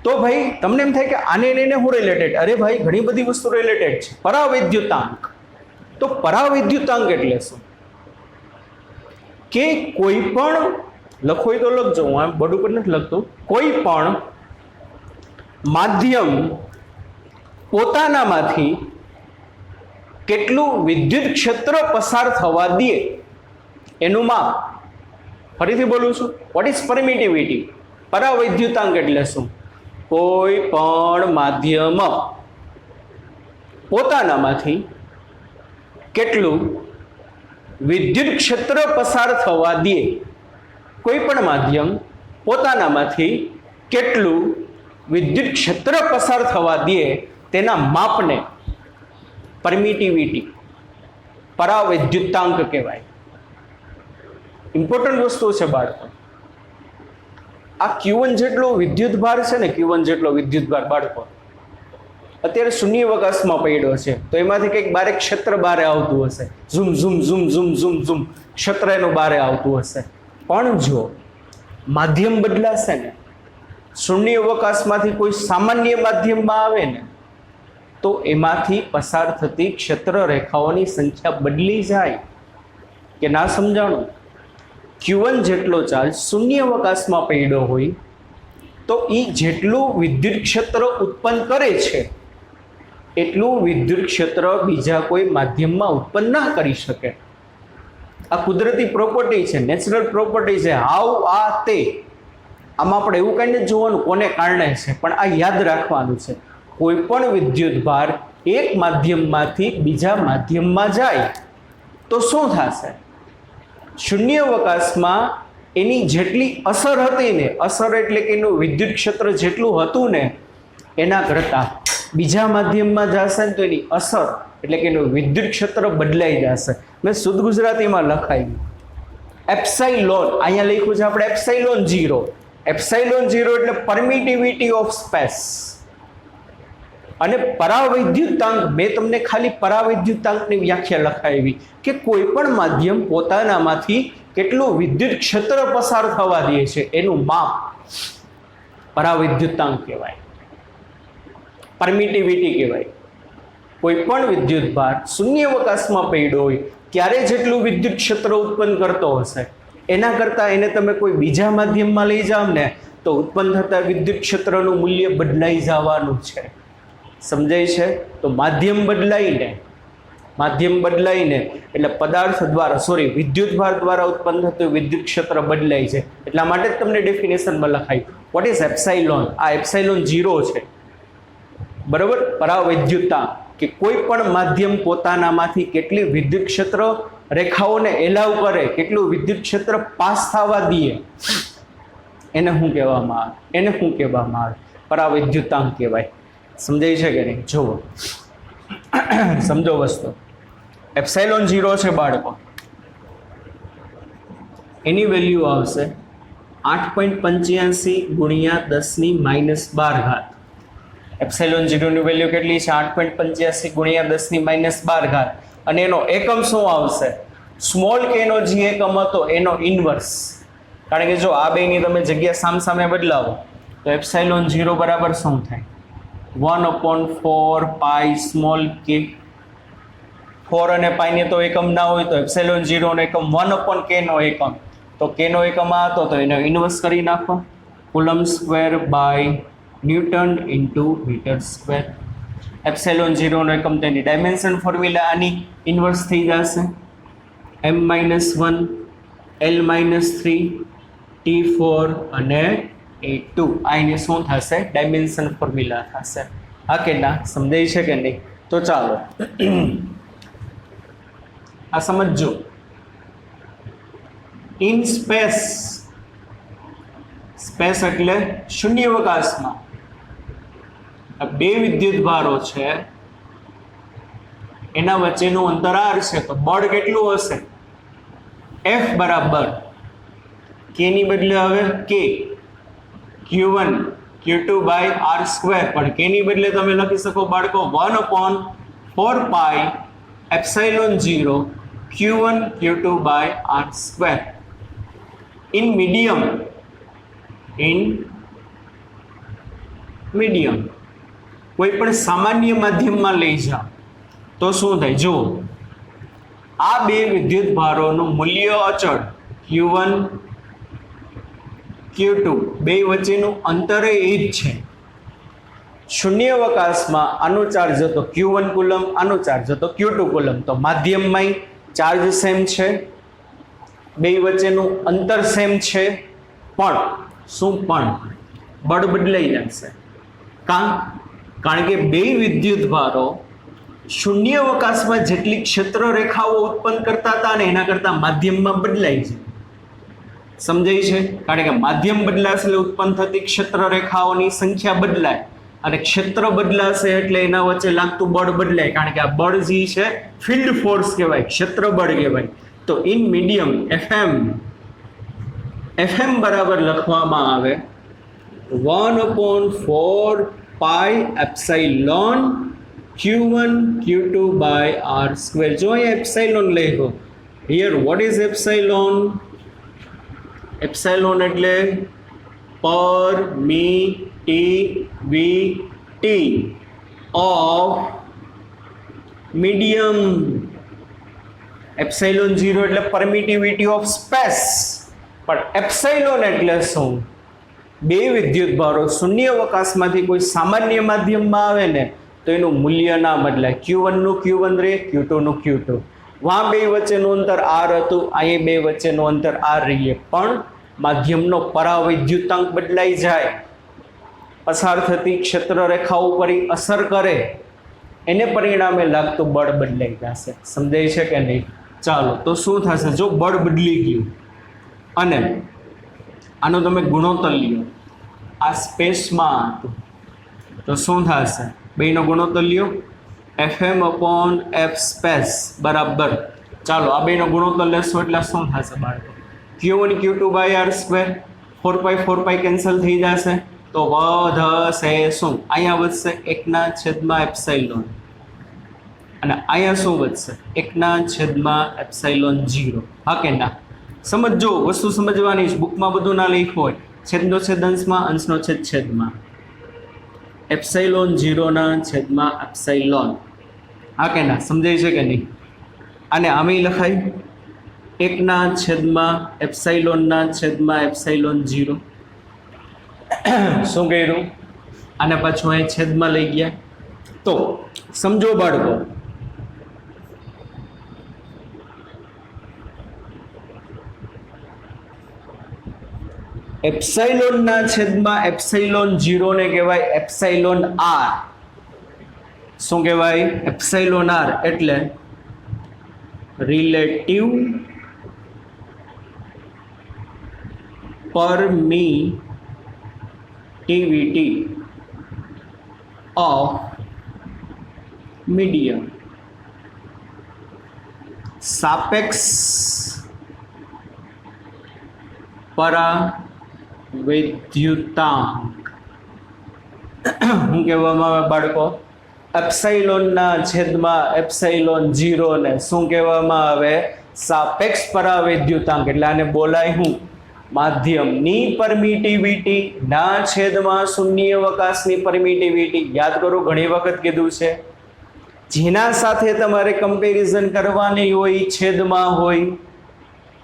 S2: તો ભાઈ તમને એમ થાય કે આને એને હું રિલેટેડ? અરે ભાઈ ઘણી બધી વસ્તુ રિલેટેડ છે. પરાવિદ્યુતાંક. તો પરાવિદ્યુતાંક એટલે શું? કે કોઈ પણ લખો હોય તો લખજો, હું આમ બોર્ડ ઉપર નથી લખતો. કોઈ પણ માધ્યમ પોતાનામાંથી કેટલું વિદ્યુત ક્ષેત્ર પસાર થવા દે એનું માપ. ફરીથી બોલું છું, વોટ ઇઝ પરમિટિવિટી? પરાવૈદ્યુતાંક એટલે શું? કોઈ પણ માધ્યમ પોતાનામાંથી કેટલું વિદ્યુત ક્ષેત્ર પસાર થવા દે, કોઈ પણ માધ્યમ પોતાનામાંથી કેટલું વિદ્યુત ક્ષેત્ર પસાર થવા દે તેના માપને પરમિટિવિટી, પરાવૈદ્યુતાંક કહેવાય. ઇમ્પોર્ટન્ટ વસ્તુ છે બાળકો. આ Q1 જેટલો વિદ્યુત ભાર છે ને, Q1 જેટલો વિદ્યુત ભાર બાળકો અત્યારે શૂન્યાવકાશમાં પડ્યો છે, તો એમાંથી કંઈક બારે ક્ષેત્ર બારે આવતું હશે. Zoom zoom zoom zoom zoom zoom ક્ષેત્ર એનું બારે આવતું હશે. પણ જો માધ્યમ બદલાશે ને, શૂન્યાવકાશમાંથી કોઈ સામાન્ય માધ્યમમાં આવે ને, તો એમાંથી પસાર થતી ક્ષેત્ર રેખાઓની સંખ્યા બદલી જાય. કે ના સમજાણું? Q1 જેટલો ચાર્જ શૂન્યાવકાશમાં પડ્યો હોય તો એ જેટલું વિદ્યુત ક્ષેત્ર ઉત્પન્ન કરે છે એટલું વિદ્યુત ક્ષેત્ર બીજા કોઈ માધ્યમમાં ઉત્પન્ન ના કરી શકે. આ કુદરતી પ્રોપર્ટી છે, નેચરલ પ્રોપર્ટી છે. હાવ આ તે, આમાં આપણે એવું કંઈ નથી જોવાનું કોને કારણે છે, પણ આ યાદ રાખવાનું છે. કોઈ પણ વિદ્યુત ભાર એક માધ્યમમાંથી બીજા માધ્યમમાં જાય તો શું થશે? શૂન્યાવકાશમાં એની જેટલી અસર હતી ને, અસર એટલે કે એનું વિદ્યુત ક્ષેત્ર જેટલું હતું ને એના કરતાં બીજા માધ્યમમાં જશે ને તો એની અસર એટલે કે એનું વિદ્યુત ક્ષેત્ર બદલાઈ જશે. મેં શુદ્ધ ગુજરાતીમાં લખાયું એપ્સાઇલોન. અહીંયા લખ્યું છે આપણે એપ્સાઇલોન 0. એપ્સાઇલોન 0 એટલે પરમિટિવિટી ઓફ સ્પેસ. અને પરાવૈદ્યુતાંક, મેં તમને ખાલી પરાવૈદ્યુતાંકની વ્યાખ્યા લખાવી કે કોઈ પણ માધ્યમ પોતાનામાંથી કેટલું વિદ્યુત ક્ષેત્ર પસાર થવા દે છે એનું માપ પરાવૈદ્યુતાંક કહેવાય, પરમિટિવિટી કહેવાય. કોઈ પણ વિદ્યુત ભાર શૂન્યાવકાશમાં પડ્યો હોય ત્યારે જેટલું વિદ્યુત ક્ષેત્ર ઉત્પન્ન કરતો હશે એના કરતાં એને તમે કોઈ બીજા માધ્યમમાં લઈ જાઓ ને તો ઉત્પન્ન થતા વિદ્યુત ક્ષેત્રનું મૂલ્ય બદલાઈ જવાનું છે. સમજાય છે? તો માધ્યમ બદલાઈને એટલે પદાર્થ દ્વારા વિદ્યુત ભાર દ્વારા ઉત્પન્ન થતું વિદ્યુત ક્ષેત્ર બદલાય છે. એટલા માટે જ તમને ડેફિનેશનમાં લખાયું વોટ ઇઝ એપ્સાઇલોન. આ એપ્સાઇલોન 0 છે, બરોબર. પરાવૈદ્યુતાંક કે કોઈ પણ માધ્યમ પોતાનામાંથી કેટલી વિદ્યુત ક્ષેત્ર રેખાઓને એલાવ કરે, કેટલું વિદ્યુત ક્ષેત્ર પાસ થવા દે એને શું કહેવામાં આવે? પરાવૈદ્યુતાંક કહેવાય. સમજાય છે કે નહીં? જુઓ, સમજો વસ્તુ. એપ્સાઇલોન 0 છે બાળકો, એની વેલ્યુ આવશે 8.85 ગુણ્યા 10⁻12. એપ્સાઇલોન 0 ની વેલ્યુ કેટલી છે? 8.85 ગુણ્યા 10⁻12. અને એનો એકમ શું આવશે? સ્મોલ કે નો જે એકમ હતો એનો ઇન્વર્સ. કારણ કે જો આ બેની તમે જગ્યા સામસામે બદલાવો તો એપ્સાઇલોન 0 બરાબર શું થાય? 1/4 પાઈ સ્મોલ કે. 4 અને પાઈને તો એકમ ના હોય તો એપ્સાઇલોન 0 નો એકમ 1/k નો એકમ. તો k નો એકમ આ હતો તો એનો ઇન્વર્સ કરી નાખો. Coulomb square by newton into metre square. Epsilon 0 નો એકમ તેની ડાયમેન્શન ફોર્મ્યુલા આની ઇન્વર્સ થઈ જશે. m-1 l-3 t4 અને a2 આ એની શું થશે? ડાયમેન્શન ફોર્મ્યુલા થશે. હા કે ના? સમજાય છે કે નહીં? તો ચાલો આ સમજો. ઇન સ્પેસ, સ્પેસ એટલે શૂન્યાવકાશમાં આ બે વિદ્યુત ભારો છે, એના વચ્ચેનું અંતર r છે, તો બળ કેટલું હશે? F બરાબર k ની બદલે હવે k q1 q2 by r square, પણ k ની બદલે તમે લખી શકો બાળકો 1/4 pi epsilon 0 q1 q2 by r square. In medium કોઈ પણ સામાન્ય માધ્યમમાં લઈ જાઓ તો શું થાય? જુઓ, આ બે વિદ્યુત ભારોનું મૂલ્ય અચળ q1 q2 બે વચ્ચેનું અંતર એ જ છે. શૂન્યાવકાશમાં આનો ચાર્જ હતો q1 કુલમ, આનો ચાર્જ હતો q2 કુલમ, તો માધ્યમમાં ચાર્જ સેમ છે, બે વચ્ચેનું અંતર સેમ છે, પણ શું? પણ બળ બદલાઈ જશે. કારણ કે બે વિદ્યુત ભારો શૂન્યાવકાશમાં જેટલી ક્ષેત્ર રેખાઓ ઉત્પન્ન કરતા હતા ને એના કરતાં માધ્યમમાં બદલાય છે. સમજાય છે? કારણ કે માધ્યમ બદલાશે એટલે ઉત્પન્ન થતી ક્ષેત્ર રેખાઓની સંખ્યા બદલાય, અને ક્ષેત્ર બદલાશે એટલે એના વચ્ચે લાગતું બળ બદલાય. કારણ કે આ બળ જે છે ફિલ્ડ ફોર્સ કહેવાય, ક્ષેત્ર બળ કહેવાય. તો ઇન મીડિયમ FM બરાબર લખવામાં આવે 1/4 pi epsilon q1 q2 by r square. જો અહીંયા એપ્સાઇલોન લખો, here what is epsilon? Epsilon એટલે પરમિટિવિટી ઓફ મીડિયમ. એપ્સાઇલોન 0 એટલે પરમિટિવિટી ઓફ સ્પેસ, પણ એપ્સાઇલોન એટલે શું? બે વિદ્યુત ભારો શૂન્યાવકાશમાંથી કોઈ સામાન્ય માધ્યમમાં આવે ને તો એનું મૂલ્ય ના બદલાય. q1 નું q1 રહે, q2 નું q2. વહાં બે વચ્ચેનું અંતર r હતું, અહીંયા બે વચ્ચેનું અંતર r રહીએ, પણ માધ્યમનો પરાવૈદ્યુતાંક બદલાઈ જાય, પસાર થતી ક્ષેત્ર રેખાઓ પર અસર કરે, એને પરિણામે લાગતું બળ બદલાઈ જશે. સમજાય છે કે નહીં? ચાલો, તો શું થશે? જો બળ બદલી ગયું અને આનો તમે ગુણોત્તર લ્યો, આ સ્પેસમાં હતું તો શું થશે? બેનો ગુણોત્તર લ્યો, FM/F સ્પેસ બરાબર. ચાલો આ બેનો ગુણોત્તર લેશો એટલે શું થશે બાળકો? q1 q2 by r square, 4 pi cancel થઈ જશે, તો વધશે શું? અહીંયા વધશે 1/એપ્સાઇલોન, અને અહીંયા શું વધશે? 1/એપ્સાઇલોન 0. હા કે ના? સમજો, વસ્તુ સમજવાની છે, બુકમાં બધું ના લખ્યું હોય. છેદનો છેદ અંશમાં, અંશનો છેદ છેદમાં. એપ્સાઇલોન 0/એપ્સાઇલોન. હા કે ના? સમજાય છે કે નહીં? અને આમે લખાય 1/એપ્સાઇલોન 0. શું કર્યું? અને પાછું અહીં છેદમાં લઈ ગયા. તો સમજો બાળકો, એપ્સાઇલોન 0 ને કહેવાય એપ્સાઇલોન r. શું કહેવાય? એપ્સાઇલોન r એટલે રિલેટિવ પરમિટિવિટી ઓફ મીડિયમ. સાપેક્ષ પરાવૈદ્યુતાંક. શું કહેવામાં આવે બાળકો? એપ્સાઇલોનના છેદમાં એપ્સાઇલોન 0 ને શું કહેવામાં આવે? સાપેક્ષ પરાવૈદ્યુતાંક. એટલે આને બોલાય હું? માધ્યમની પરમિટિવિટી ના છેદમાં શૂન્યાવકાશની પરમિટિવિટી. યાદ કરો, ઘણી વખત કીધું છે, જેના સાથે તમારે કમ્પેરિઝન કરવાની હોય છેદમાં હોય.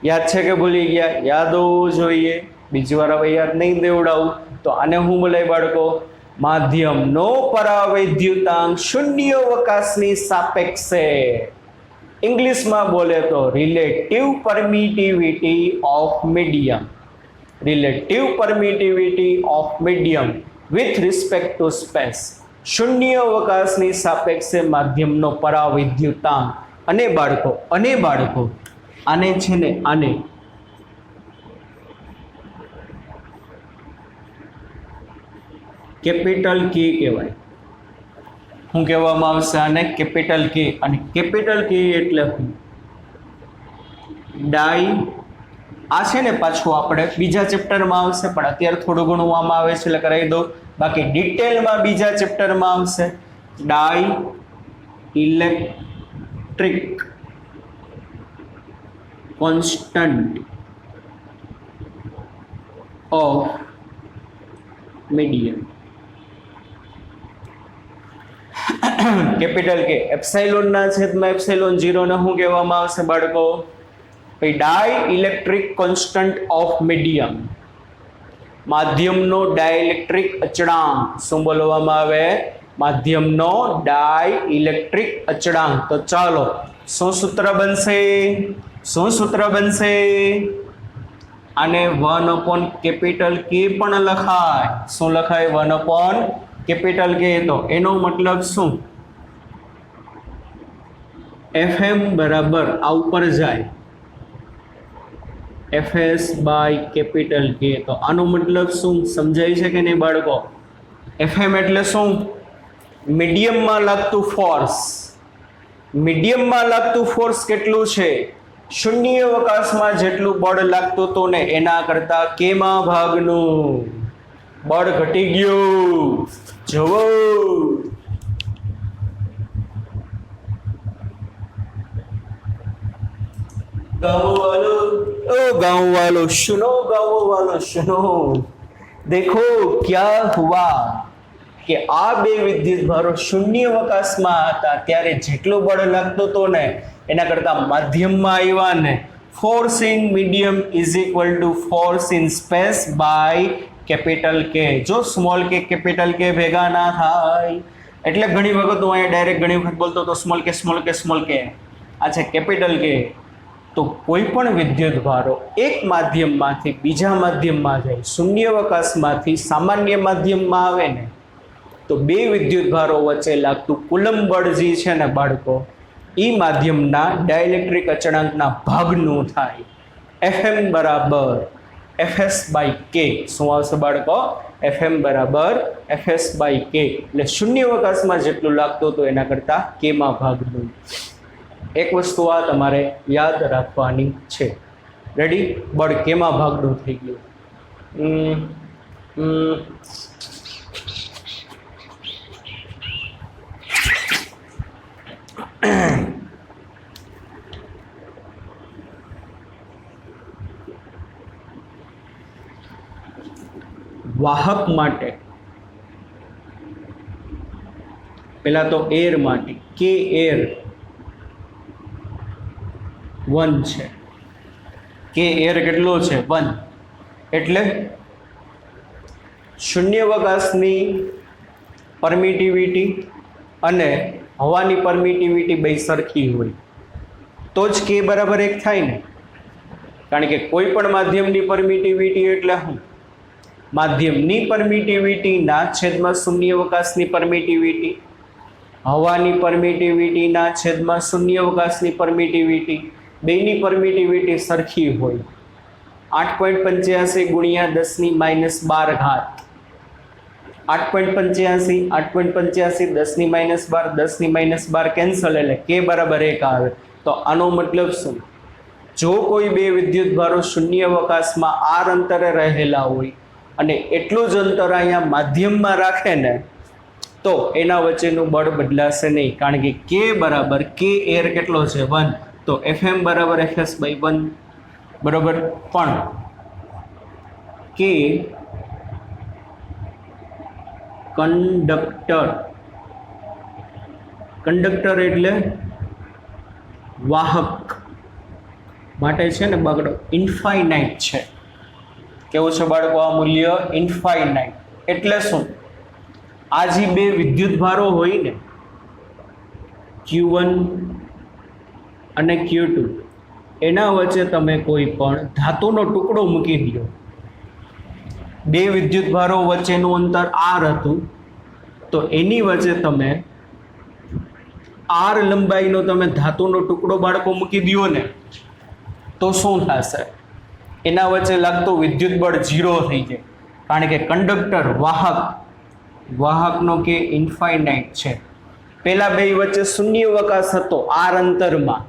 S2: યાદ છે કે ભૂલી ગયા? યાદ હોવું જોઈએ. બીજી વાર હવે યાદ નહીં દેવડાવું. તો આને હું બોલાય બાળકો? માધ્યમનો પરાવૈદ્યુતાંક શૂન્યાવકાશની સાપેક્ષે, ઇંગ્લિશમાં બોલે તો relative permittivity of medium, relative permittivity of medium with respect to space, શૂન્યાવકાશની સાપેક્ષે માધ્યમનો પરાવૈદ્યુતાંક. અને બાળકો આને છે ને આને કેપિટલ કે કહેવાય. શું કહેવામાં આવશે આને? કેપિટલ કે. અને કેપિટલ કે એટલે શું? ડાઈ. આ છે ને પાછું આપણે બીજા ચેપ્ટરમાં આવશે, પણ અત્યારે થોડું ઘણું આમાં આવે છે એટલે કરાવી દઉં. બાકી ડિટેલમાં બીજા ચેપ્ટરમાં આવશે. Dielectric constant of medium. Capital K epsilon ના છેદમાં એપ્સાઇલોન 0 ને શું કહેવામાં આવશે બાળકો? Dielectric constant of medium, માધ્યમનો ડાઇલેક્ટ્રિક અચળાંક. શું બોલવામાં આવે? માધ્યમનો ડાઇલેક્ટ્રિક અચળાંક. તો ચાલો શું સૂત્ર બનશે? આને 1 કેપિટલ કે પણ લખાય. શું લખાય? 1 કેપિટલ કે. તો એનો મતલબ શું? FM બરાબર આ ઉપર જાય FS બાય કેપિટલ કે. તો આનો મતલબ શું સમજાય છે કે નહીં બાળકો? FM એટલે શું? મીડિયમમાં લાગતું ફોર્સ. મીડિયમમાં લાગતું ફોર્સ કેટલું છે? શૂન્યાવકાશમાં જેટલું બળ લાગતું હતું ને એના કરતા કેમાં ભાગનું બળ ઘટી ગયું. જુઓ गाँव वालों सुनो, देखो क्या हुआ કે આ બે વિદ્યુત ભારો શૂન્યાવકાશમાં હતા ત્યારે જેટલું બળ લાગતું હતું ને એના કરતા માધ્યમમાં આવ્યા ને, force in medium is equal to force in space by capital K. જો સ્મોલ કે કેપિટલ કે ભેગા ના થાય એટલે ઘણી વખત હું અહીંયા ડાયરેક્ટ ઘણી વખત બોલતો તો સ્મોલ કે આ છે કેપિટલ કે. તો કોઈ પણ વિદ્યુત ભારો એક માધ્યમમાંથી બીજા માધ્યમમાં જાય, શૂન્યાવકાશમાંથી સામાન્ય માધ્યમમાં આવે ને, તો બે વિદ્યુત ભારો વચ્ચે લાગતું કુલંબ બળ જે છે ને બાળકો, એ માધ્યમના ડાઇલેક્ટ્રિક અચળાંકના ભાગનું થાય. FM બરાબર FS બાય કે. શું આવશે બાળકો? FM બરાબર FS બાય કે. એટલે શૂન્યાવકાશમાં જેટલું લાગતું હતું એના કરતાં કેમાં ભાગનું. એક વસ્તુ આ તમારે યાદ રાખવાની છે. રેડી? બળ કેમાં ભાગનું થઈ ગયું. વાહક માટે પેલા તો એર માટે કે એર 1 છે. કે એર કેટલો છે? 1. એટલે શૂન્યાવકાશની પરમિટિવિટી અને હવાની પરમિટિવિટી બે સરખી હોય તો જ કે બરાબર 1 થાય ને. કારણ કે કોઈ પણ માધ્યમની પરમિટિવિટી એટલે શું? માધ્યમની પરમિટિવિટીના છેદમાં શૂન્યાવકાશની પરમિટિવિટી, હવાની પરમિટિવિટીના છેદમાં શૂન્યાવકાશની પરમિટિવિટી, બેની પરમિટિવિટી સરખી હોય. 8.85 ગુણ્યા 10⁻12 ઘાત. 8.85 10⁻12 કેન્સલ એટલે કે બરાબર 1 આવે. તો આનો મતલબ શું? જો કોઈ બે વિદ્યુત ભારો શૂન્યાવકાશમાં આર અંતરે રહેલા હોય અને એટલું જ અંતર અહીંયા માધ્યમમાં રાખે ને તો એના વચ્ચેનું બળ બદલાશે નહીં. કારણ કે કે બરાબર કે એર કેટલો છે? 1. તો FM બરાબર FS બાય 1 બરાબર. પણ કે કંડક્ટર એટલે વાહક માટે છે ને બગડો ઇન્ફાઇનાઇટ છે. કેવું છે બાળકો આ મૂલ્ય ઇન્ફાઇનાઇટ. એટલે શું? આ જે બે વિદ્યુતભારો હોય ને Q1 અને Q2 એના વચ્ચે તમે કોઈ પણ ધાતુનો ટુકડો મૂકી દો. બે વિદ્યુતભારો વચ્ચેનું અંતર r હતું તો એની વચ્ચે તમે r લંબાઈનો તમે ધાતુનો ટુકડો બાળકો મૂકી દો ને તો શું થશે? એના વચ્ચે લાગતું વિદ્યુત બળ 0 થઈ જાય. કારણ કે કંડક્ટર વાહકનો કે ઇન્ફાઇનાઇટ છે. પેલા બે વચ્ચે શૂન્યાવકાશ હતો r અંતરમાં.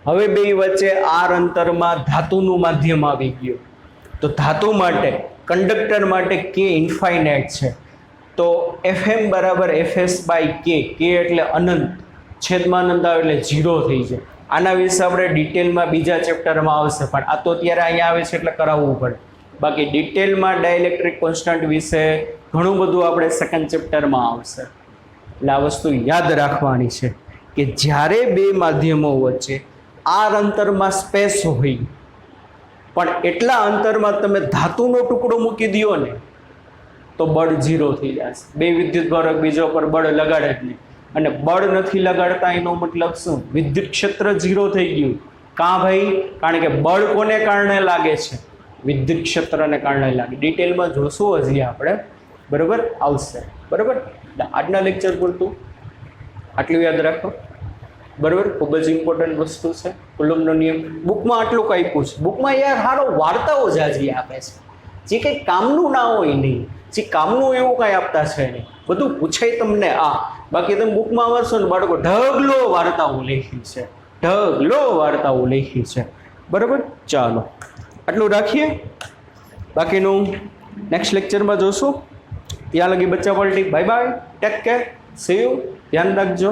S2: હવે બે વચ્ચે r અંતરમાં ધાતુનું માધ્યમ આવી ગયું. તો ધાતુ માટે કંડક્ટર માટે કે ઇન્ફાઇનાઇટ છે. તો Fm બરાબર Fs બાય કે એટલે અનંત, છેદમાં અનંત આવે એટલે 0 થઈ જાય. આના વિશે આપણે ડિટેલમાં બીજા ચેપ્ટરમાં આવશે, પણ આ તો અત્યારે અહીંયા આવે છે એટલે કરાવવું પડે. બાકી ડિટેલમાં ડાઇલેક્ટ્રિક કોન્સ્ટન્ટ વિશે ઘણું બધું આપણે સેકન્ડ ચેપ્ટરમાં આવશે. એટલે આ વસ્તુ યાદ રાખવાની છે કે જ્યારે બે માધ્યમો વચ્ચે r અંતરમાં સ્પેસ હોય પણ એટલા અંતરમાં તમે ધાતુનો ટુકડો મૂકી દો ને તો બળ 0 થઈ જશે. બે વિદ્યુતભારો એકબીજા પર બળ લગાડે જ નહીં. અને બળ નથી લગાડતા એનો મતલબ શું? વિદ્યુત ક્ષેત્ર 0 થઈ ગયું. કાં ભાઈ? કારણ કે બળ કોને કારણે લાગે છે? વિદ્યુત ક્ષેત્રને કારણે લાગે. ડિટેલમાં જોશું હજી આપણે, બરાબર? આવશે, બરાબર? આજના લેક્ચર પૂરતું આટલું યાદ રાખો, બરાબર? ખૂબ જ ઇમ્પોર્ટન્ટ વસ્તુ છે કુલમ્બનો નિયમ. બુકમાં આટલું આપ્યું છે. બુકમાં યાર સારો વાર્તાઓ જાજી આપે છે, જે કંઈ કામનું ના હોય નહીં, જે કામનું એવું કાંઈ આપતા છે નહીં. બધું પૂછાય તમને આ. બાકી તમે બુકમાં વાંચશો ને બાળકો ઢગલો વાર્તાઓ લખી છે, બરાબર? ચાલો આટલું રાખીએ, બાકીનું નેક્સ્ટ લેક્ચરમાં જોશું. ત્યાં લગી બચ્ચા પલટી. Bye bye, take care, C you, ધ્યાન રાખજો.